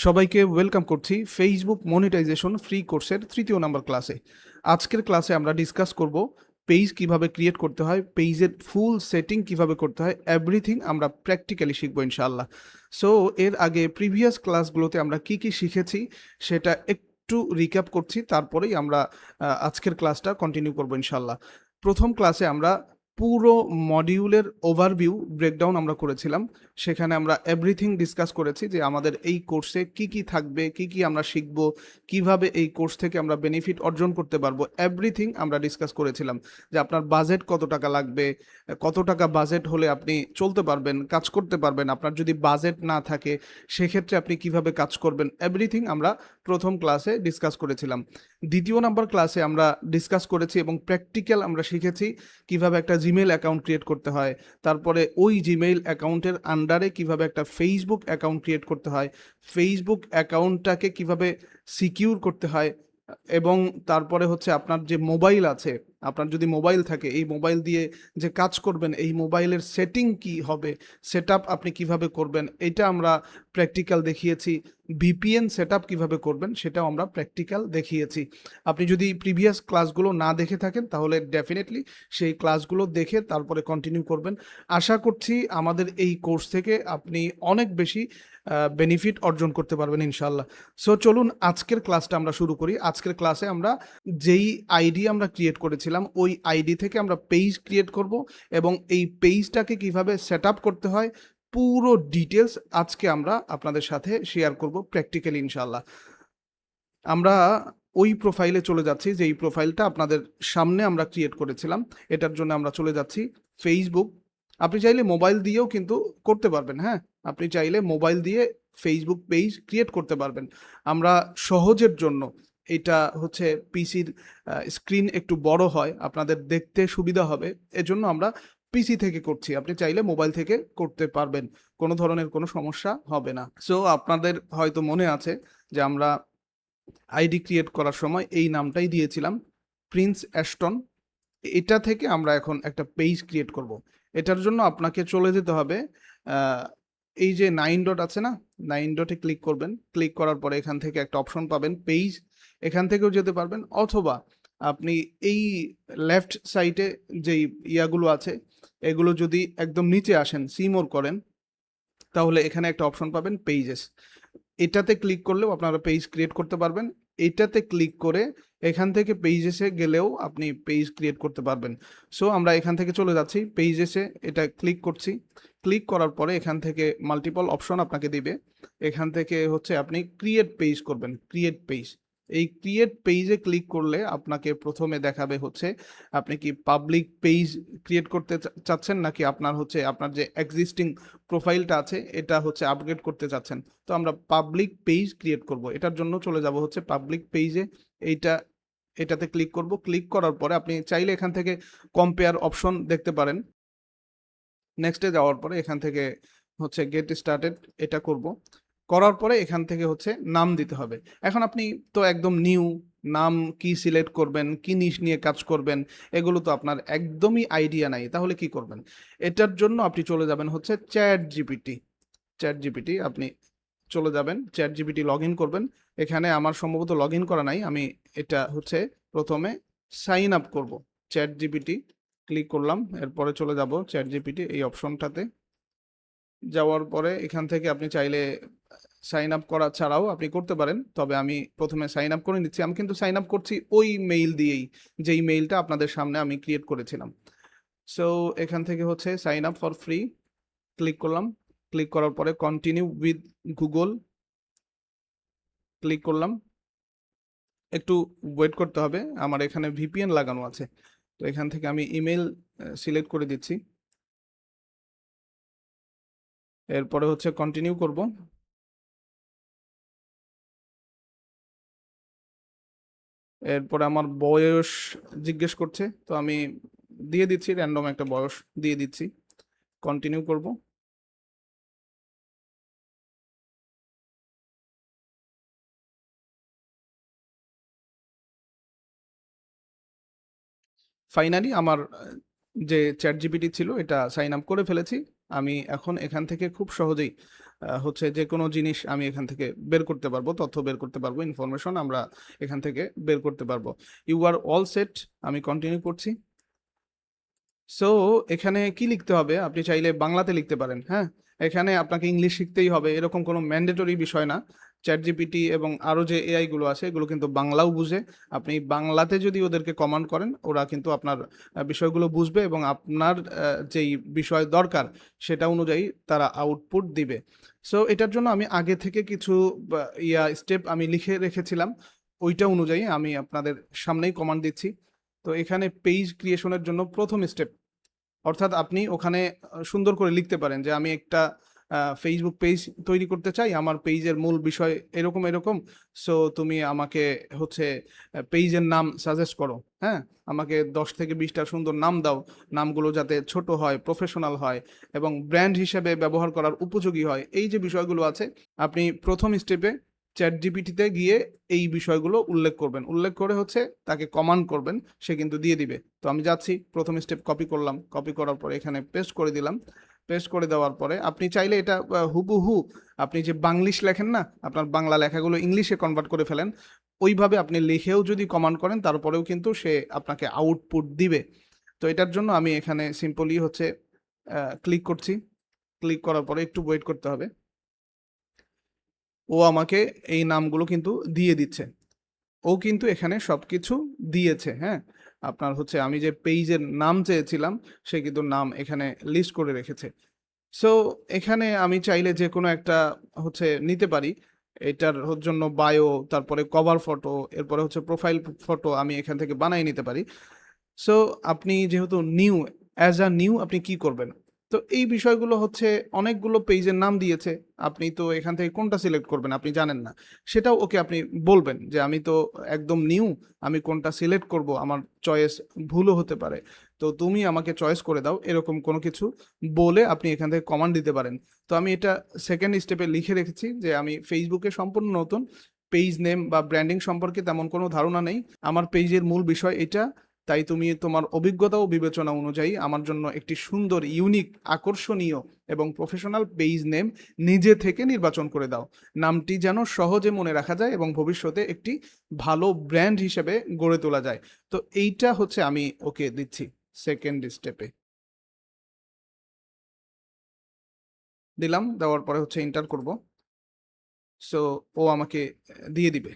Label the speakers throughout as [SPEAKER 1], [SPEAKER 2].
[SPEAKER 1] সবাইকে ওয়েলকাম করছি Facebook monetization free কোর্সের তৃতীয় নাম্বার ক্লাসে। আজকের ক্লাসে আমরা ডিসকাস করব পেজ কিভাবে ক্রিয়েট করতে হয়, পেজের ফুল সেটিং কিভাবে করতে হয়, এভরিথিং আমরা প্র্যাকটিক্যালি শিখবো ইনশাআল্লাহ। সো এর আগে প্রিভিয়াস ক্লাসগুলোতে আমরা কি কি শিখেছি সেটা একটু রিক্যাপ করছি, তারপরেই আমরা আজকের ক্লাসটা কন্টিনিউ করবো ইনশাআল্লাহ। প্রথম ক্লাসে আমরা পুরো মডিউলের ওভারভিউ ব্রেকডাউন আমরা করেছিলাম। সেখানে আমরা এভরিথিং ডিসকাস করেছি যে আমাদের এই কোর্সে কি কি থাকবে, কি কি আমরা শিখব, কিভাবে এই কোর্স থেকে আমরা বেনিফিট অর্জন করতে পারবো, এভরিথিং আমরা ডিসকাস করেছিলাম। যে আপনার বাজেট কত টাকা লাগবে, কত টাকা বাজেট হলে আপনি চলতে পারবেন, কাজ করতে পারবেন, আপনার যদি বাজেট না থাকে সেক্ষেত্রে আপনি কিভাবে কাজ করবেন, এভরিথিং আমরা প্রথম ক্লাসে ডিসকাস করেছিলাম। দ্বিতীয় নাম্বার ক্লাসে আমরা ডিসকাস করেছি এবং প্র্যাকটিক্যাল আমরা শিখেছি কিভাবে একটা জিমেল অ্যাকাউন্ট ক্রিয়েট করতে হয়, তারপরে ওই জিমেইল অ্যাকাউন্টের আন্ডারে কিভাবে একটা ফেসবুক অ্যাকাউন্ট ক্রিয়েট করতে হয়, ফেসবুক অ্যাকাউন্টটাকে কিভাবে সিকিউর করতে হয়, এবং তারপরে হচ্ছে আপনার যে মোবাইল আছে, আপনার যদি মোবাইল থাকে এই মোবাইল দিয়ে যে কাজ করবেন, এই মোবাইলের সেটিং কি হবে, সেট আপনি কিভাবে করবেন, এটা আমরা প্র্যাকটিক্যাল দেখিয়েছি। ভিপিএন সেট আপ কীভাবে করবেন সেটাও আমরা প্র্যাকটিক্যাল দেখিয়েছি। আপনি যদি প্রিভিয়াস ক্লাসগুলো না দেখে থাকেন তাহলে ডেফিনেটলি সেই ক্লাসগুলো দেখে তারপরে কন্টিনিউ করবেন। আশা করছি আমাদের এই কোর্স থেকে আপনি অনেক বেশি বেনিফিট অর্জন করতে পারবেন ইনশাল্লাহ। সো চলুন আজকের ক্লাসটা আমরা শুরু করি। আজকের ক্লাসে আমরা যেই আইডি আমরা ক্রিয়েট করেছিলাম ওই আইডি থেকে আমরা পেজ ক্রিয়েট করব এবং এই পেজটাকে কিভাবে সেট আপ করতে হয় পুরো ডিটেলস আজকে আমরা আপনাদের সাথে শেয়ার করব প্র্যাকটিক্যালি ইনশাল্লাহ। আমরা ওই প্রোফাইলে চলে যাচ্ছি যেই প্রোফাইলটা আপনাদের সামনে আমরা ক্রিয়েট করেছিলাম। এটার জন্য আমরা চলে যাচ্ছি ফেসবুক। আপনি চাইলে মোবাইল দিয়েও কিন্তু করতে পারবেন, হ্যাঁ, আপনি চাইলে মোবাইল দিয়ে ফেসবুক পেজ ক্রিয়েট করতে পারবেন। আমরা সহজের জন্য, এটা হচ্ছে পিসির স্ক্রিন একটু বড় হয়, আপনাদের দেখতে সুবিধা হবে, এজন্য আমরা পিসি থেকে করছি। আপনি চাইলে মোবাইল থেকে করতে পারবেন, কোনো ধরনের কোনো সমস্যা হবে না। সো আপনাদের হয়তো মনে আছে যে আমরা আইডি ক্রিয়েট করার সময় এই নামটাই দিয়েছিলাম, প্রিন্স অ্যাশটন। এটা থেকে আমরা এখন একটা পেজ ক্রিয়েট করব। এটার জন্য আপনাকে চলে যেতে হবে এই যে 9 ডট আছে না, 9 ডটে ক্লিক করবেন। ক্লিক করার পরে এখান থেকে একটা অপশন পাবেন পেজ, এখান থেকেও যেতে পারবেন, অথবা আপনি এই লেফট সাইডে যেই ইয়াগুলো আছে এগুলো যদি একদম নিচে আসেন, সিমোর করেন, তাহলে এখানে একটা অপশন পাবেন পেজেস। এটাতে ক্লিক করলেও আপনারা পেজ ক্রিয়েট করতে পারবেন। এটাতে ক্লিক করে এখান থেকে পেজেসে গেলেও আপনি পেজ ক্রিয়েট করতে পারবেন। সো আমরা এখান থেকে চলে যাচ্ছি পেজেসে, এটা ক্লিক করছি। ক্লিক করার পরে এখান থেকে মাল্টিপল অপশন আপনাকে দিবে। এখান থেকে হচ্ছে আপনি ক্রিয়েট পেজ করবেন, ক্রিয়েট পেজ। এই ক্রিয়েট পেজে ক্লিক করলে আপনাকে প্রথমে দেখাবে হচ্ছে আপনি কি পাবলিক পেজ ক্রিয়েট করতে চাচ্ছেন, নাকি আপনার হচ্ছে আপনার যে এক্সিস্টিং প্রোফাইলটা আছে এটা হচ্ছে আপগ্রেড করতে চাচ্ছেন। তো আমরা পাবলিক পেজ ক্রিয়েট করব, এটার জন্য চলে যাব হচ্ছে পাবলিক পেজে। এটাতে ক্লিক করব। ক্লিক করার পরে আপনি চাইলে এখান থেকে কম্পেয়ার অপশন দেখতে পারেন। নেক্সটে যাওয়ার পরে এখান থেকে হচ্ছে গেট স্টার্টেড এটা করব। করার পরে এখান থেকে হচ্ছে নাম দিতে হবে। এখন আপনি তো একদম নিউ, নাম কি সিলেক্ট করবেন, কি নিশ নিয়ে কাজ করবেন, এগুলো তো আপনার একদমই আইডিয়া নাই, তাহলে কি করবেন? এটার জন্য আপনি চলে যাবেন হচ্ছে চ্যাট জিপিটি। চ্যাট জিপিটি আপনি চলে যাবেন, চ্যাট জিপিটি লগ ইন করবেন। এখানে আমার সম্ভবত লগ ইন করা নাই, আমি এটা হচ্ছে প্রথমে সাইন আপ করবো। চ্যাট জিপিটি ক্লিক করলাম, এরপরে চলে যাব চ্যাট জিপিটি এই অপশনটাতে। যাওয়ার পরে এখান থেকে আপনি চাইলে সাইন আপ করা ছাড়াও আপনি করতে পারেন, তবে আমি প্রথমে সাইন আপ করে নিচ্ছি। আমি কিন্তু সাইন আপ করছি ওই মেইল দিয়েই, যেই মেইলটা আপনাদের সামনে আমি ক্রিয়েট করেছিলাম। সো এখান থেকে হচ্ছে sign up for free click করলাম। ক্লিক করার পরে কন্টিনিউ উইথ গুগল ক্লিক করলাম। একটু ওয়েট করতে হবে, আমার এখানে ভিপিএন লাগানো আছে। তো এখান থেকে আমি ইমেল সিলেক্ট করে দিচ্ছি। এরপরে হচ্ছে কন্টিনিউ করব। এরপরে আমার বয়স জিজ্ঞেস করছে, তো আমি দিয়ে দিচ্ছি, র্যান্ডম একটা বয়স দিয়ে দিচ্ছি। কন্টিনিউ করব। ফাইনালি আমার যে চ্যাট জিপিটি ছিল এটা সাইন আপ করে ফেলেছি। আমি এখন এখান থেকে খুব সহজেই হচ্ছে যে কোনো জিনিস আমি এখান থেকে বের করতে পারবো, তথ্য বের করতে পারবো, ইনফরমেশন আমরা এখান থেকে বের করতে পারবো। ইউ আর অল সেট, আমি কন্টিনিউ করছি। সো এখানে কি লিখতে হবে, আপনি চাইলে বাংলাতে লিখতে পারেন, হ্যাঁ। এখানে আপনাকে ইংলিশ শিখতেই হবে এরকম কোনো ম্যান্ডেটরি বিষয় না। চ্যাট জিপিটি এবং আরও যে এআই গুলো আছে এগুলো কিন্তু বাংলাও বুঝে। আপনি বাংলাতে যদি ওদেরকে কমান্ড করেন ওরা কিন্তু আপনার বিষয়গুলো বুঝবে এবং আপনার যেই বিষয় দরকার সেটা অনুযায়ী তারা আউটপুট দিবে। সো এটার জন্য আমি আগে থেকে কিছু স্টেপ আমি লিখে রেখেছিলাম, ওইটা অনুযায়ী আমি আপনাদের সামনেই কমান্ড দিচ্ছি। তো এখানে পেজ ক্রিয়েশনের জন্য প্রথম স্টেপ, অর্থাৎ আপনি ওখানে সুন্দর করে লিখতে পারেন যে আমি একটা ফেসবুক পেজ তৈরি করতে চাই, আমার পেজের মূল বিষয় এরকম এরকম। সো তুমি আমাকে হচ্ছে পেজের নাম সাজেস্ট করো, হ্যাঁ। আমাকে 10 থেকে 20টা সুন্দর নাম দাও, নামগুলো যাতে ছোট হয়, প্রফেশনাল হয় এবং ব্র্যান্ড হিসেবে ব্যবহার করার উপযোগী হয়। এই যে বিষয়গুলো আছে আপনি প্রথম স্টেপে চ্যাট জিপিটিতে গিয়ে এই বিষয়গুলো উল্লেখ করবেন, উল্লেখ করে হচ্ছে তাকে কমান্ড করবেন, সে কিন্তু দিয়ে দিবে। তো আমি যাচ্ছি, প্রথম স্টেপ কপি করলাম, কপি করার পরে এখানে পেস্ট করে দিলাম। পেস্ট করে দেওয়ার পরে আপনি চাইলে এটা হুবহু আপনি যে বাংলিশ লেখেন না, আপনার বাংলা লেখাগুলো ইংলিশে কনভার্ট করে ফেলেন, ওইভাবে আপনি লিখেও যদি কমান্ড করেন তারপরেও কিন্তু সে আপনাকে আউটপুট দিবে। তো এটার জন্য আমি এখানে সিম্পলি হচ্ছে ক্লিক করছি, ক্লিক করার পরে একটু ওয়েট করতে হবে। ও আমাকে এই নামগুলো কিন্তু দিয়ে দিচ্ছে, ও কিন্তু এখানে সবকিছু দিয়েছে, হ্যাঁ। আপনার হচ্ছে আমি যে পেজের নাম চেয়েছিলাম সে কিন্তু নাম এখানে লিস্ট করে রেখেছে। সো এখানে আমি চাইলে যে কোনো একটা হচ্ছে নিতে পারি, এটার জন্য বায়ো, তারপরে কভার ফটো, এরপরে হচ্ছে প্রোফাইল ফটো আমি এখান থেকে বানিয়ে নিতে পারি। সো আপনি যেহেতু নিউ, অ্যাজ আ নিউ আপনি কি করবেন, তো এই বিষয়গুলো হচ্ছে অনেকগুলো পেজের নাম দিয়েছে, আপনি তো এখান থেকে কোনটা সিলেক্ট করবেন আপনি জানেন না, সেটাও ওকে আপনি বলবেন যে আমি তো একদম নিউ, আমি কোনটা সিলেক্ট করব, আমার চয়েস ভুলও হতে পারে, তো তুমি আমাকে চয়েস করে দাও, এরকম কোনো কিছু বলে আপনি এখান থেকে কমান্ড দিতে পারেন। তো আমি এটা সেকেন্ড স্টেপে লিখে রেখেছি যে আমি ফেসবুকে সম্পূর্ণ নতুন, পেজ নেম বা ব্র্যান্ডিং সম্পর্কে তেমন কোনো ধারণা নেই, আমার পেজের মূল বিষয় এটা, তাই তুমি তোমার অভিজ্ঞতা ও বিবেচনা অনুযায়ী আমার জন্য একটি সুন্দর, ইউনিক, আকর্ষণীয় এবং প্রফেশনাল পেজ নেম নিজে থেকে নির্বাচন করে দাও। নামটি যেন সহজে মনে রাখা যায় এবং ভবিষ্যতে একটি ভালো ব্র্যান্ড হিসেবে গড়ে তোলা যায়। তো এইটা হচ্ছে আমি ওকে দিচ্ছি সেকেন্ড স্টেপে। দিলাম, দেওয়ার পরে হচ্ছে এন্টার করব। সো ও আমাকে দিয়ে দিবে।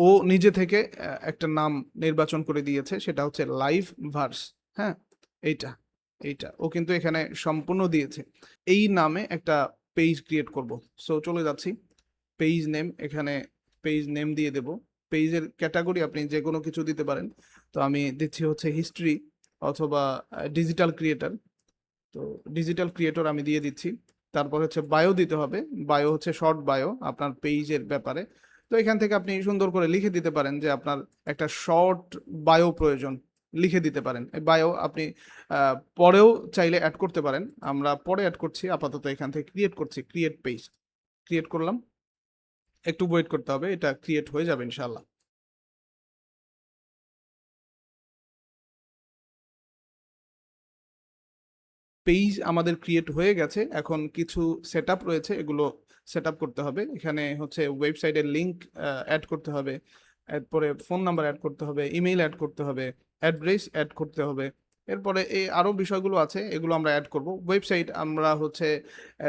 [SPEAKER 1] ও নিজে থেকে একটা নাম নির্বাচন করে দিয়েছে, সেটা হচ্ছে লাইভ ভার্স, হ্যাঁ। এইটা এইটা ও কিন্তু এখানে সম্পূর্ণ দিয়েছে। এই নামে একটা পেজ ক্রিয়েট করব। সো চলে যাচ্ছি, পেজ নেম, এখানে পেজ নেম দিয়ে দেব। পেজের ক্যাটাগরি আপনি যে কোনো কিছু দিতে পারেন, তো আমি দিচ্ছি হচ্ছে হিস্ট্রি অথবা ডিজিটাল ক্রিয়েটর। তো ডিজিটাল ক্রিয়েটর আমি দিয়ে দিচ্ছি। তারপর হচ্ছে বায়ো দিতে হবে, বায়ো হচ্ছে শর্ট বায়ো আপনার পেজের ব্যাপারে। তো এখান থেকে আপনি সুন্দর করে লিখে দিতে পারেন যে আপনার একটা শর্ট বায়ো প্রয়োজন, লিখে দিতে পারেন। এই বায়ো আপনি পরেও চাইলে অ্যাড করতে পারেন, আমরা পরে অ্যাড করছি, আপাতত এখান থেকে ক্রিয়েট করছি, ক্রিয়েট পেজ ক্রিয়েট করলাম। একটু ওয়েট করতে হবে, এটা ক্রিয়েট হয়ে যাবে ইনশাল্লাহ। পেজ আমাদের ক্রিয়েট হয়ে গেছে, এখন কিছু সেটআপ রয়েছে, এগুলো সেটআপ করতে হবে। এখানে হচ্ছে ওয়েবসাইটের লিংক অ্যাড করতে হবে, এরপরে ফোন নাম্বার অ্যাড করতে হবে, ইমেইল অ্যাড করতে হবে, অ্যাড্রেস অ্যাড করতে হবে, এরপরে এই আরও বিষয়গুলো আছে এগুলো আমরা অ্যাড করব। ওয়েবসাইট আমরা হচ্ছে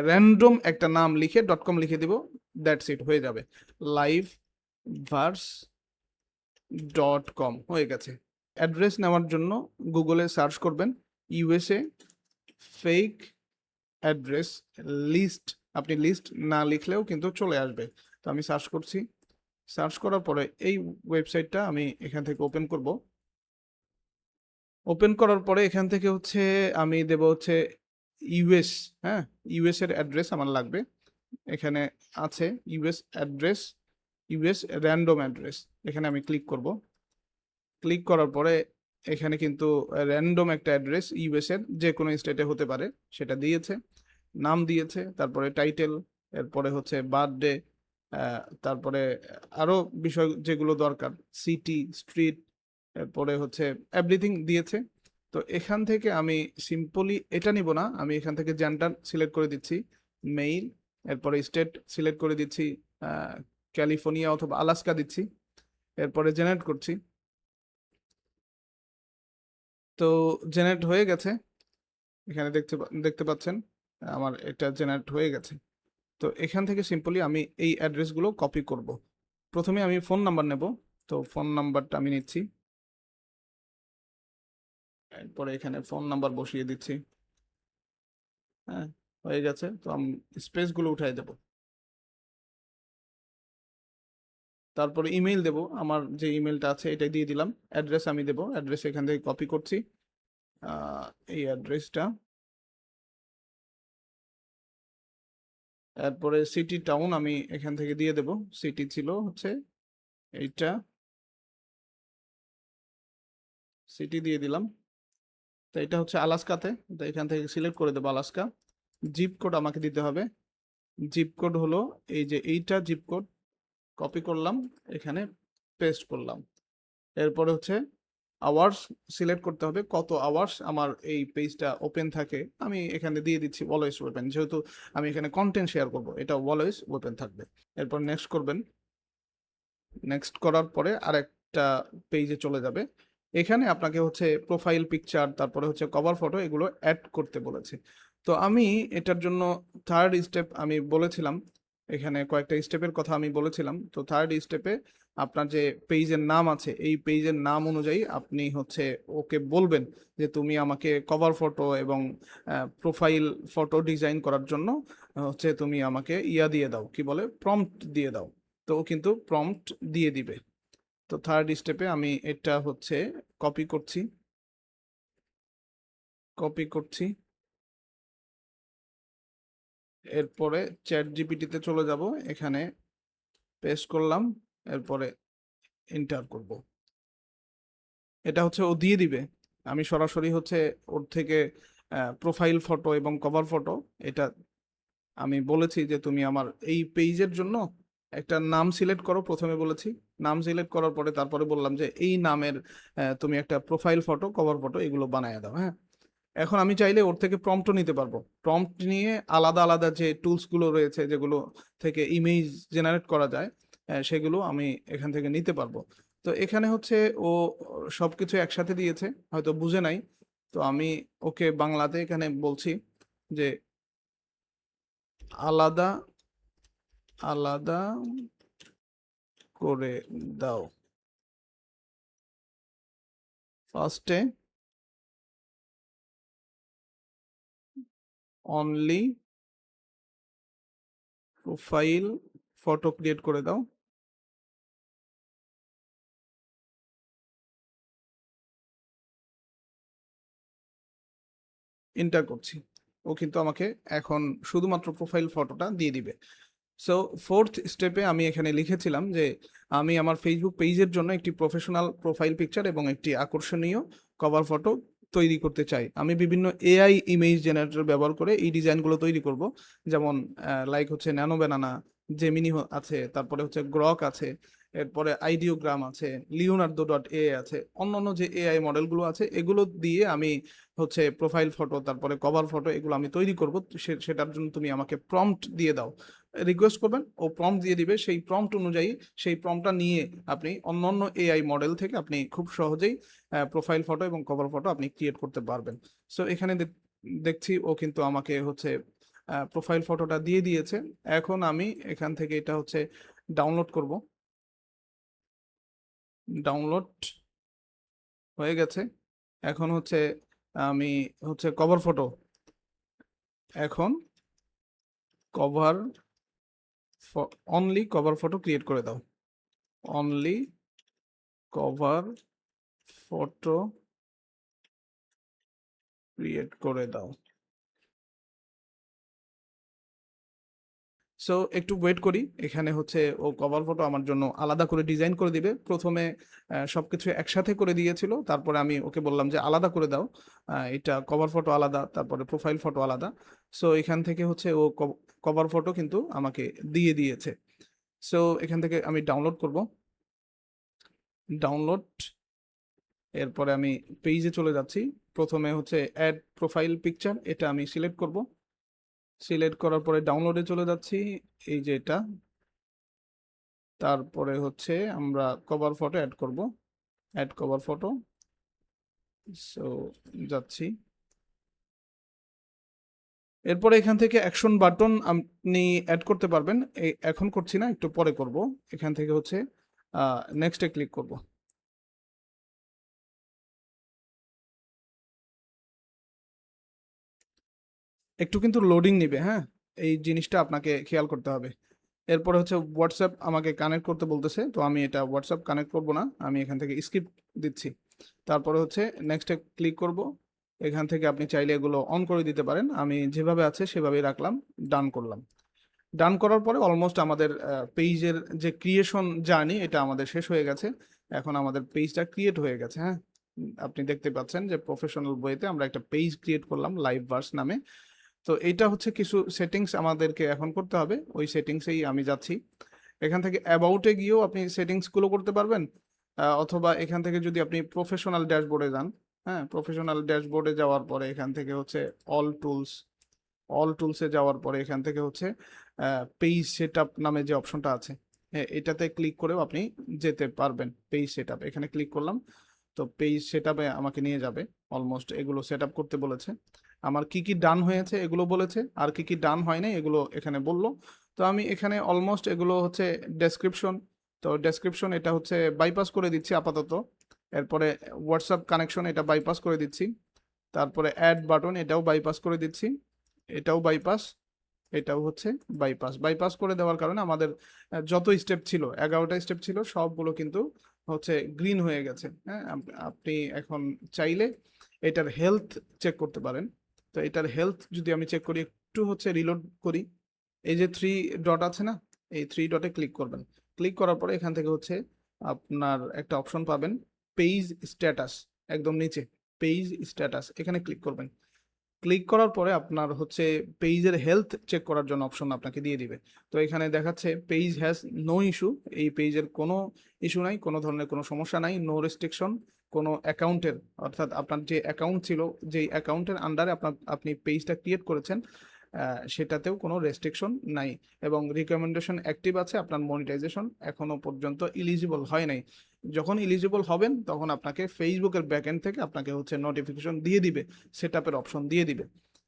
[SPEAKER 1] র্যান্ডম একটা নাম লিখে .com লিখে দিব, দ্যাটস ইট, হয়ে যাবে, লাইভ ভার্স .com হয়ে গেছে। অ্যাড্রেস নেওয়ার জন্য গুগলে সার্চ করবেন ইউএসএ ফেক অ্যাড্রেস লিস্ট, আপনি লিস্ট না লিখলেও কিন্তু চলে আসবে। তো আমি সার্চ করছি, সার্চ করার পরে এই ওয়েবসাইটটা আমি এখান থেকে ওপেন করব। ওপেন করার পরে এখান থেকে হচ্ছে আমি দেব হচ্ছে ইউএস, হ্যাঁ, ইউএস এর অ্যাড্রেস আমার লাগবে। এখানে আছে US address, US random address, এখানে আমি ক্লিক করব। ক্লিক করার পরে এখানে কিন্তু র্যান্ডম একটা অ্যাড্রেস ইউএস এর যে কোনো স্টেটে হতে পারে সেটা দিয়েছে, নাম দিয়েছে, তারপরে টাইটেল, এরপরে হচ্ছে বার্থডে, তারপরে আরও বিষয় যেগুলো দরকার, সিটি, স্ট্রিট, এরপরে হচ্ছে এভরিথিং দিয়েছে। তো এখান থেকে আমি সিম্পলি এটা নিব না, আমি এখান থেকে জেন্ডার সিলেক্ট করে দিচ্ছি মেইল, এরপরে স্টেট সিলেক্ট করে দিচ্ছি ক্যালিফোর্নিয়া অথবা আলাস্কা দিচ্ছি, এরপরে জেনারেট করছি। তো জেনারেট হয়ে গেছে, এখানে দেখতে পাচ্ছেন আমার এটা জেনারেট হয়ে গেছে। তো এখান থেকে সিম্পলি আমি এই অ্যাড্রেসগুলো কপি করব। প্রথমে আমি ফোন নাম্বার নেব, তো ফোন নাম্বারটা আমি নিচ্ছি, এরপরে এখানে ফোন নাম্বার বসিয়ে দিচ্ছি। হ্যাঁ, হয়ে গেছে। তো আমি স্পেসগুলো উঠাই দেব, তারপরে ইমেইল দেব, আমার যে ইমেলটা আছে এটাই দিয়ে দিলাম। অ্যাড্রেস আমি দেব, অ্যাড্রেস এখান থেকে কপি করছি, এই অ্যাড্রেসটা। তারপরে সিটি টাউন আমি এখান থেকে দিয়ে দেব, সিটি ছিল হচ্ছে এইটা, সিটি দিয়ে দিলাম। তো এটা হচ্ছে আলাস্কাতে, তো এখান থেকে সিলেক্ট করে দেবো আলাস্কা। জিপ কোড আমাকে দিতে হবে, জিপ কোড হলো এই যে এইটা জিপ কোড, কপি করলাম, এখানে পেস্ট করলাম। এরপরে হচ্ছে আওয়ার্স সিলেক্ট করতে হবে, কত আওয়ার্স আমার এই পেজটা ওপেন থাকে, আমি এখানে দিয়ে দিচ্ছি অলওয়েজ ওপেন, যেহেতু আমি এখানে কন্টেন্ট শেয়ার করব, এটা অলওয়েজ ওপেন থাকবে। এরপর নেক্সট করবেন, নেক্সট করার পরে আরেকটা পেজে চলে যাবে। এখানে আপনাকে হচ্ছে প্রোফাইল পিকচার, তারপরে হচ্ছে কভার ফটো, এগুলো অ্যাড করতে বলেছে। তো আমি এটার জন্য থার্ড স্টেপ আমি বলেছিলাম, এখানে কয়েকটা স্টেপের কথা আমি বলেছিলাম। তো থার্ড স্টেপে আপনার যে পেজের নাম আছে, এই পেজের নাম অনুযায়ী আপনি হচ্ছে ওকে বলবেন যে তুমি আমাকে কভার ফটো এবং প্রোফাইল ফটো ডিজাইন করার জন্য হচ্ছে তুমি আমাকে ইয়া দিয়ে দাও, কি বলে, প্রম্পট দিয়ে দাও। তো ও কিন্তু প্রম্পট দিয়ে দিবে। তো থার্ড স্টেপে আমি এটা হচ্ছে কপি করছি, কপি করছি, এরপরে চ্যাট জিপিটিতে চলে যাব, এখানে পেস্ট করলাম, এরপরে এন্টার করব। এটা হচ্ছে ও দিয়ে দিবে। আমি সরাসরি হচ্ছে ওর থেকে প্রোফাইল ফটো এবং কভার ফটো, এটা আমি বলেছি যে তুমি আমার এই পেজের জন্য একটা নাম সিলেক্ট করো, প্রথমে বলেছি। নাম সিলেক্ট করার পরে তারপরে বললাম যে এই নামের তুমি একটা প্রোফাইল ফটো কভার ফটো এগুলো বানায় দাও। হ্যাঁ, এখন আমি চাইলে ওর থেকে প্রম্পটও নিতে পারবো, প্রম্পট নিয়ে আলাদা আলাদা যে টুলসগুলো রয়েছে যেগুলো থেকে ইমেজ জেনারেট করা যায়, সেগুলো আমি এখান থেকে নিতে পারবো। তো এখানে হচ্ছে ও সবকিছু একসাথে দিয়েছে, হয়তো বুঝে নাই। তো আমি ওকে বাংলাতে এখানে বলছি যে আলাদা আলাদা করে দাও। ফার্স্টে অনলি প্রোফাইল ফটো ক্রিয়েট করে দাও। এন্টার করছি, ও কিন্তু আমাকে এখন শুধুমাত্র প্রোফাইল ফটোটা দিয়ে দিবে। সো ফোর্থ স্টেপে আমি এখানে লিখেছিলাম যে আমি আমার ফেসবুক পেজের জন্য একটি প্রফেশনাল প্রোফাইল পিকচার এবং একটি আকর্ষণীয় কভার ফটো তৈরি করতে চাই। আমি বিভিন্ন এআই ইমেজ জেনারেটর ব্যবহার করে এই ডিজাইনগুলো তৈরি করব, যেমন লাইক হচ্ছে ন্যানো ব্যানানা, জেমিনি আছে, তারপরে হচ্ছে গ্রক আছে, এরপরে আইডিওগ্রাম আছে, লিওনার্দো ডট এ আছে, অন্যান্য যে এআই মডেলগুলো আছে এগুলো দিয়ে আমি হচ্ছে প্রোফাইল ফটো তারপরে কভার ফটো এগুলো আমি তৈরি করব। সেটার জন্য তুমি আমাকে প্রম্পট দিয়ে দাও, রিকোয়েস্ট করবেন, ও প্রম্পট দিয়ে দিবে। সেই প্রম্পট অনুযায়ী সেই প্রম্পটটা নিয়ে আপনি অন্যান্য এআই মডেল থেকে আপনি খুব সহজেই প্রোফাইল ফটো এবং কভার ফটো আপনি ক্রিয়েট করতে পারবেন। সো এখানে দেখছি ও কিন্তু আমাকে হচ্ছে প্রোফাইল ফটোটা দিয়ে দিয়েছে। এখন আমি এখান থেকে এটা হচ্ছে ডাউনলোড করব, ডাউনলোড হয়ে গেছে। এখন হচ্ছে আমি হচ্ছে কভার ফটো, এখন cover only cover photo create করে দাও, অনলি কভার ফটো ক্রিয়েট করে দাও। সো একটু ওয়েট করি, এখানে হচ্ছে ও কভার ফটো আমার জন্য আলাদা করে ডিজাইন করে দিবে। প্রথমে সবকিছু একসাথে করে দিয়েছিল, তারপরে আমি ওকে বললাম যে আলাদা করে দাও, এটা কভার ফটো আলাদা, তারপরে প্রোফাইল ফটো আলাদা। সো এখান থেকে হচ্ছে ও কভার ফটো কিন্তু আমাকে দিয়ে দিয়েছে। সো এখান থেকে আমি ডাউনলোড করব, ডাউনলোড এরপরে আমি পেজে চলে যাচ্ছি। প্রথমে হচ্ছে অ্যাড প্রোফাইল পিকচার, এটা আমি সিলেক্ট করব। সিলেক্ট করার পরে ডাউনলোডে চলে যাচ্ছি, এই যে এটা। তারপরে হচ্ছে আমরা কভার ফটো অ্যাড করব, অ্যাড কভার ফটো। সো যাচ্ছি। এরপরে এখান থেকে অ্যাকশন বাটন আপনি অ্যাড করতে পারবেন। এখন করছি না, একটু পরে করব। এখান থেকে হচ্ছে নেক্সটে ক্লিক করব। একটু কিন্তু লোডিং নিবে, হ্যাঁ, এই জিনিসটা আপনাকে খেয়াল করতে হবে। এরপরে হচ্ছে হোয়াটসঅ্যাপ আমাকে কানেক্ট করতে বলতেছে, তো আমি এটা হোয়াটসঅ্যাপ কানেক্ট করব না, আমি এখান থেকে স্কিপ দিচ্ছি। তারপরে হচ্ছে নেক্সটে ক্লিক করব। এখান থেকে আপনি চাইলে এগুলো অন করে দিতে পারেন, আমি যেভাবে আছে সেভাবেই রাখলাম, ডান করলাম। ডান করার পরে অলমোস্ট আমাদের পেজের যে ক্রিয়েশন জার্নি এটা আমাদের শেষ হয়ে গেছে। এখন আমাদের পেজটা ক্রিয়েট হয়ে গেছে, হ্যাঁ। আপনি দেখতে পাচ্ছেন যে প্রফেশনাল বইতে আমরা একটা পেজ ক্রিয়েট করলাম লাইভ ভার্স নামে। তো এইটা হচ্ছে কিছু সেটিংস আমাদেরকে এখন করতে হবে, ওই সেটিংসেই আমি যাচ্ছি। এখান থেকে অ্যাবাউটে গিয়েও আপনি সেটিংসগুলো করতে পারবেন, অথবা এখান থেকে যদি আপনি প্রফেশনাল ড্যাশবোর্ডে যান, হ্যাঁ, প্রফেশনাল ড্যাশবোর্ডে যাওয়ার পরে এখান থেকে হচ্ছে অল টুলস, অল টুলসে যাওয়ার পরে এখান থেকে হচ্ছে পেজ সেটআপ নামে যে অপশনটা আছে, হ্যাঁ, এটাতে ক্লিক করেও আপনি যেতে পারবেন। পেজ সেটআপ এখানে ক্লিক করলাম, তো পেজ সেটআপে আমাকে নিয়ে যাবে। অলমোস্ট এগুলো সেটআপ করতে বলেছে, আমার কি কি ডান হয়েছে এগুলো বলেছে, আর কি কি ডান হয় নাই এগুলো এখানে বললো। তো আমি এখানে অলমোস্ট এগুলো হচ্ছে ডেসক্রিপশন, তো ডেসক্রিপশন এটা হচ্ছে বাইপাস করে দিচ্ছি আপাতত। এরপরে হোয়াটসঅ্যাপ কানেকশন এটা বাইপাস করে দিচ্ছি। তারপরে অ্যাড বাটন এটাও বাইপাস করে দিচ্ছি, এটাও বাইপাস, এটাও হচ্ছে বাইপাস। বাইপাস করে দেওয়ার কারণে আমাদের যত স্টেপ ছিল, 11টা স্টেপ ছিল, সবগুলো কিন্তু হচ্ছে গ্রিন হয়ে গেছে, হ্যাঁ। আপনি এখন চাইলে এটার হেলথ চেক করতে পারেন। তো এটার হেলথ যদি আমি চেক করি, একটু হচ্ছে রিলোড করি, এই যে থ্রি ডট আছে না, এই থ্রি ডটে ক্লিক করবেন। ক্লিক করার পরে এখান থেকে হচ্ছে আপনার একটা অপশন পাবেন, পেজ স্ট্যাটাস, একদম নিচে পেজ স্ট্যাটাস, এখানে ক্লিক করবেন। ক্লিক করার পরে আপনার হচ্ছে পেজের হেলথ চেক করার জন্য অপশন আপনাকে দিয়ে দিবে। তো এখানে দেখাচ্ছে পেজ হ্যাজ নো ইস্যু, এই পেজের কোনো ইস্যু নাই, কোনো ধরনের কোনো সমস্যা নাই, নো রেস্ট্রিকশন, কোনো অ্যাকাউন্টের, অর্থাৎ আপনার যে অ্যাকাউন্ট ছিল, যেই অ্যাকাউন্টের আন্ডারে আপনি পেজটা ক্রিয়েট করেছেন, সেটাতেও কোনো রেস্ট্রিকশন নাই। এবং রিকমেন্ডেশন অ্যাক্টিভ আছে, আপনার মনিটাইজেশন এখনো পর্যন্ত ইলিজিবল হয় নাই। যখন ইলিজিবল হবেন তখন আপনাকে ফেসবুকের ব্যাকএন্ড থেকে আপনাকে হচ্ছে নোটিফিকেশন দিয়ে দিবে, সেটআপের অপশন দিয়ে দিবে।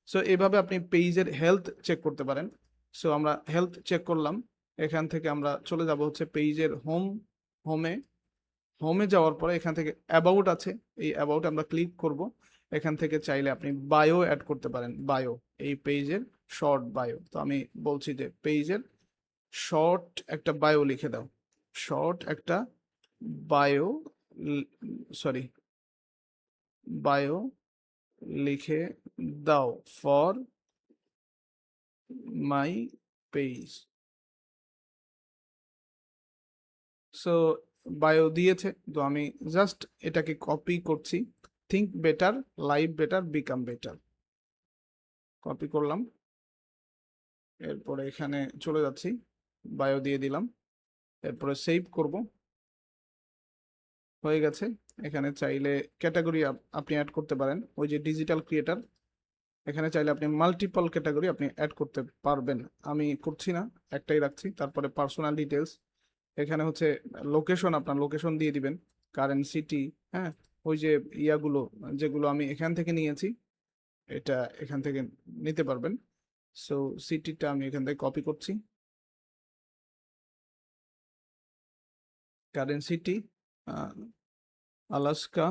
[SPEAKER 1] সো এভাবে আপনি পেজের হেলথ চেক করতে পারেন। সো আমরা হেলথ চেক করলাম, এখান থেকে আমরা চলে যাব হচ্ছে পেজের হোমে। হোমে যাওয়ার পরে এখান থেকে অ্যাবাউট আছে, এই অ্যাবাউট আমরা ক্লিক করব। এখান থেকে চাইলে আপনি বায়ো অ্যাড করতে পারেন, বায়ো, এই পেজের শর্ট বায়ো। তো আমি বলছি যে পেজের শর্ট একটা বায়ো লিখে দাও, শর্ট একটা বায়ো, সরি, বায়ো লিখে দাও for my page. So bio দিয়েছে, তো আমি জাস্ট এটাকে কপি করছি, think better, live better, become better, copy করলাম। এরপরে এখানে চলে যাচ্ছি, বায়ো দিয়ে দিলাম, এরপরে সেভ করব। হয়ে গেছে। এখানে চাইলে ক্যাটাগরি আপনি অ্যাড করতে পারেন, ওই যে ডিজিটাল ক্রিয়েটার, এখানে চাইলে আপনি মাল্টিপল ক্যাটাগরি আপনি অ্যাড করতে পারবেন। আমি করছি না, একটাই রাখছি। তারপরে পার্সোনাল ডিটেলস, এখানে হচ্ছে লোকেশন, আপনার লোকেশন দিয়ে দিবেন, কারেন্ট সিটি, হ্যাঁ, ওই যে ইয়াগুলো যেগুলো আমি এখান থেকে নিয়েছি, এটা এখান থেকে নিতে পারবেন। সো সিটিটা আমি এখান থেকে কপি করছি, কারেন্ট সিটি আলাস্কা,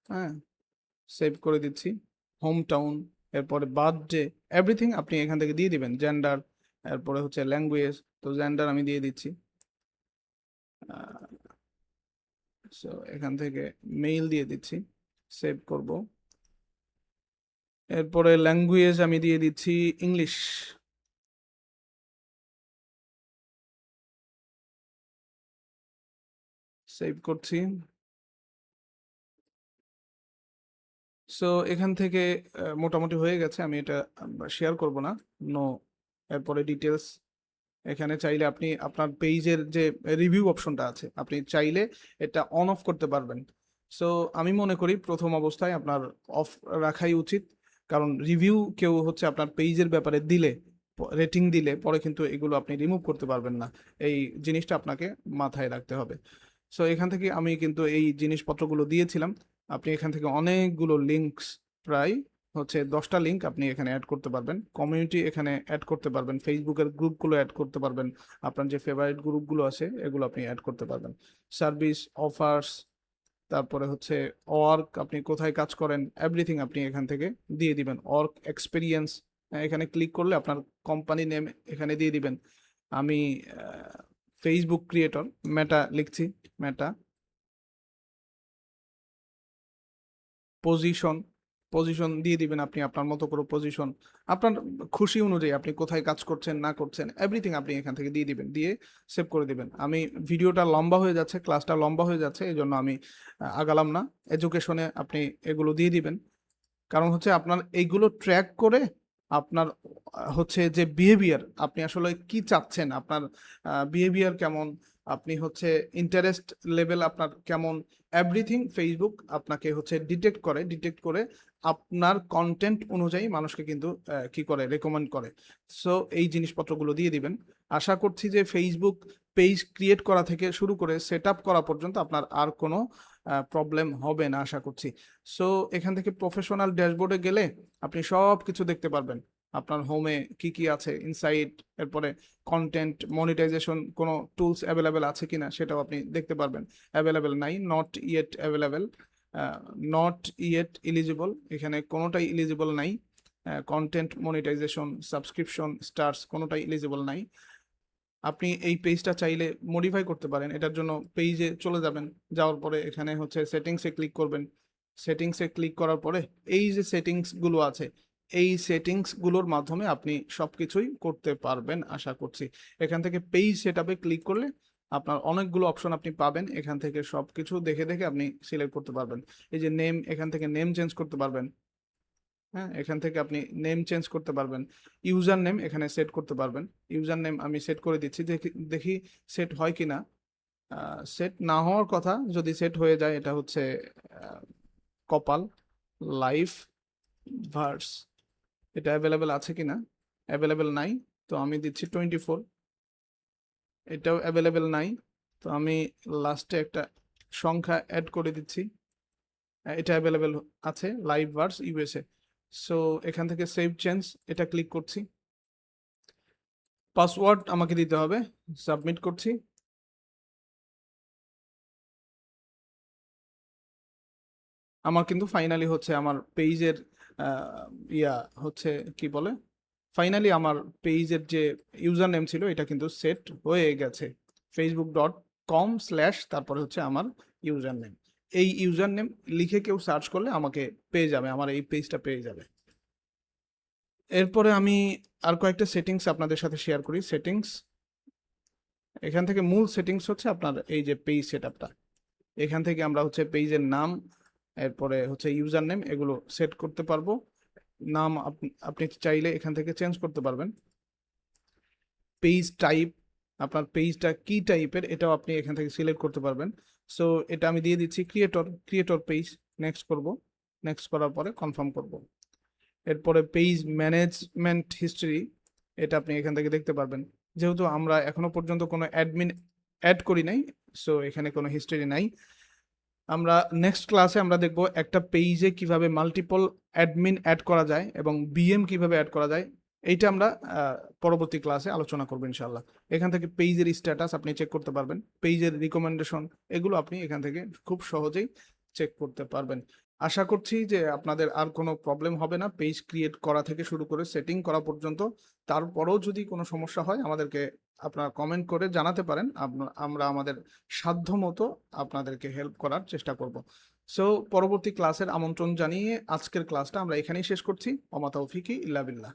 [SPEAKER 1] হ্যাঁ, সেভ করে দিচ্ছি। হোম টাউন, এরপরে বার্থডে, এভরিথিং আপনি এখান থেকে দিয়ে দিবেন। জেন্ডার, এরপরে হচ্ছে ল্যাঙ্গুয়েজ, তো জেন্ডার আমি দিয়ে দিচ্ছি। সো এখান থেকে মেইল দিয়ে দিচ্ছি, সেভ করব। এরপরে ল্যাঙ্গুয়েজ আমি দিয়ে দিচ্ছি ইংলিশ, সেভ করছি। সো এখান থেকে মোটামুটি হয়ে গেছে, আমি এটা শেয়ার করব না, নো। এরপরে ডিটেলস, এখানে চাইলে আপনি আপনার পেজের যে রিভিউ অপশনটা আছে, আপনি চাইলে এটা অন অফ করতে পারবেন। সো আমি মনে করি প্রথম অবস্থায় আপনার অফ রাখাই উচিত, কারণ রিভিউ কেউ হচ্ছে আপনার পেজের ব্যাপারে দিলে, রেটিং দিলে পরে কিন্তু এগুলো আপনি রিমুভ করতে পারবেন না। এই জিনিসটা আপনাকে মাথায় রাখতে হবে। সো এখান থেকে আমি কিন্তু এই জিনিসপত্রগুলো দিয়েছিলাম। আপনি এখান থেকে অনেকগুলো লিঙ্কস, প্রায় হচ্ছে 10টা লিঙ্ক আপনি এখানে অ্যাড করতে পারবেন। কমিউনিটি এখানে অ্যাড করতে পারবেন, ফেসবুকের গ্রুপগুলো অ্যাড করতে পারবেন, আপনার যে ফেভারিট গ্রুপগুলো আছে এগুলো আপনি অ্যাড করতে পারবেন। সার্ভিস, অফার্স, তারপরে হচ্ছে ওয়ার্ক, আপনি কোথায় কাজ করেন, এভরিথিং আপনি এখান থেকে দিয়ে দিবেন। ওয়ার্ক এক্সপিরিয়েন্স, এখানে ক্লিক করলে আপনার কোম্পানি নেম এখানে দিয়ে দিবেন। আমি ফেসবুক ক্রিয়েটর মেটা লিখছি, মেটা। পজিশন, পজিশন দিয়ে দিবেন আপনি আপনার মতো করে পজিশন, আপনার খুশি অনুযায়ী আপনি কোথায় কাজ করছেন না করছেন এভরিথিং আপনি এখান থেকে দিয়ে দিবেন, দিয়ে সেভ করে দিবেন। আমি ভিডিওটা লম্বা হয়ে যাচ্ছে, ক্লাসটা লম্বা হয়ে যাচ্ছে, এই জন্য আমি আগালাম না। এডুকেশনে আপনি এগুলো দিয়ে দিবেন, কারণ হচ্ছে আপনার এইগুলো ট্র্যাক করে আপনার হচ্ছে যে বিহেভিয়ার, আপনি আসলে কি চাচ্ছেন, আপনার বিহেভিয়ার কেমন, আপনি হচ্ছে ইন্টারেস্ট লেভেল আপনার কেমন, এভরিথিং ফেসবুক আপনাকে হচ্ছে ডিটেক্ট করে আপনার কন্টেন্ট অনুযায়ী মানুষকে কিন্তু কি করে রেকমেন্ড করে। সো এই জিনিসপত্রগুলো দিয়ে দিবেন। আশা করছি যে ফেসবুক পেজ ক্রিয়েট করা থেকে শুরু করে সেট আপ করা পর্যন্ত আপনার আর কোনো প্রবলেম হবে না আশা করছি। সো এখান থেকে প্রফেশনাল ড্যাশবোর্ডে গেলে আপনি সব কিছু দেখতে পারবেন, আপনার হোমে কি কি আছে, ইনসাইট, এরপরে কন্টেন্ট মনিটাইজেশন কোনো টুলস অ্যাভেলেবেল আছে কিনা সেটাও আপনি দেখতে পারবেন। অ্যাভেলেবেল নাই, not yet available, not yet eligible, এখানে কোনোটাই ইলিজিবল নাই। কন্টেন্ট মনিটাইজেশন, সাবস্ক্রিপশন, স্টার্স কোনোটাই ইলিজিবল নাই। আপনি এই পেজটা চাইলে মডিফাই করতে পারেন। এটার জন্য পেজে চলে যাবেন, যাওয়ার পরে এখানে হচ্ছে সেটিংসে ক্লিক করবেন। সেটিংসে ক্লিক করার পরে এই যে সেটিংসগুলো আছে, এই সেটিংসগুলোর মাধ্যমে আপনি সব কিছুই করতে পারবেন আশা করছি। এখান থেকে পেজ সেটআপে ক্লিক করলে আপনার অনেকগুলো অপশন আপনি পাবেন, এখান থেকে সব কিছু দেখে দেখে আপনি সিলেক্ট করতে পারবেন। এই যে নেম, এখান থেকে নেম চেঞ্জ করতে পারবেন। হ্যাঁ, এখান থেকে আপনি নেম চেঞ্জ করতে পারবেন। ইউজার নেম এখানে সেট করতে পারবেন। ইউজার নেম আমি সেট করে দিচ্ছি, দেখি দেখি সেট হয় কি না। সেট না হওয়ার কথা, যদি সেট হয়ে যায় এটা হচ্ছে কপাল। লাইফ ভার্স, এটা অ্যাভেলেবেল আছে কি না, অ্যাভেলেবেল নাই, তো আমি দিচ্ছি 24। এটাও অ্যাভেলেবেল নাই, তো আমি লাস্টে একটা সংখ্যা অ্যাড করে দিচ্ছি। এটা অ্যাভেলেবেল আছে, লাইভ ভার্স ইউএসএ। সো এখান থেকে সেভ চেঞ্জ এটা ক্লিক করছি। পাসওয়ার্ড আমাকে দিতে হবে, সাবমিট করছি। আমার কিন্তু ফাইনালি হচ্ছে আমার পেজের ইয়া হচ্ছে কি বলে, ফাইনালি আমার পেজের যে ইউজার নেম ছিল এটা কিন্তু সেট হয়ে গেছে। facebook.com/ তারপরে হচ্ছে আমার ইউজার নেম। এই ইউজার নেম লিখে কেউ সার্চ করলে আমাকে পেয়ে যাবে, আমার এই পেজটা পেয়ে যাবে। এরপরে আমি আর কয়েকটা সেটিংস আপনাদের সাথে শেয়ার করি। সেটিংস, এখান থেকে মূল সেটিংস হচ্ছে আপনার এই যে পেজ সেটআপটা। এখান থেকে আমরা হচ্ছে পেজের নাম, এরপরে হচ্ছে ইউজার নেম, এগুলো সেট করতে পারবো। নাম আপনি চাইলে এখান থেকে চেঞ্জ করতে পারবেন। পেজ টাইপ, আপনার পেজটা কি টাইপের এটাও আপনি এখান থেকে সিলেক্ট করতে পারবেন। সো এটা আমি দিয়ে দিচ্ছি ক্রিয়েটর পেজ। নেক্সট করব, নেক্সট করার পরে কনফার্ম করব। এরপরে পেজ ম্যানেজমেন্ট হিস্ট্রি, এটা আপনি এখান থেকে দেখতে পারবেন। যেহেতু আমরা এখনো পর্যন্ত কোনো অ্যাডমিন অ্যাড করি নাই, সো এখানে কোনো হিস্ট্রি নাই। আমরা নেক্সট ক্লাসে আমরা দেখব একটা পেজে কিভাবে মাল্টিপল অ্যাডমিন অ্যাড করা যায় এবং বিএম কিভাবে অ্যাড করা যায়। এইটা আমরা পরবর্তী ক্লাসে আলোচনা করবো ইনশাল্লাহ। এখান থেকে পেজের স্ট্যাটাস আপনি চেক করতে পারবেন, পেজের রিকমেন্ডেশন, এগুলো আপনি এখান থেকে খুব সহজেই চেক করতে পারবেন। আশা করছি যে আপনাদের আর কোনো প্রবলেম হবে না পেজ ক্রিয়েট করা থেকে শুরু করে সেটিং করা পর্যন্ত। তারপরেও যদি কোনো সমস্যা হয় আমাদেরকে আপনারা কমেন্ট করে জানাতে পারেন, আমরা আমাদের সাধ্যমতো আপনাদেরকে হেল্প করার চেষ্টা করব। সো পরবর্তী ক্লাসের আমন্ত্রণ জানিয়ে আজকের ক্লাসটা আমরা এখানেই শেষ করছি। ওমা তৌফিকি ইল্লা বিল্লাহ।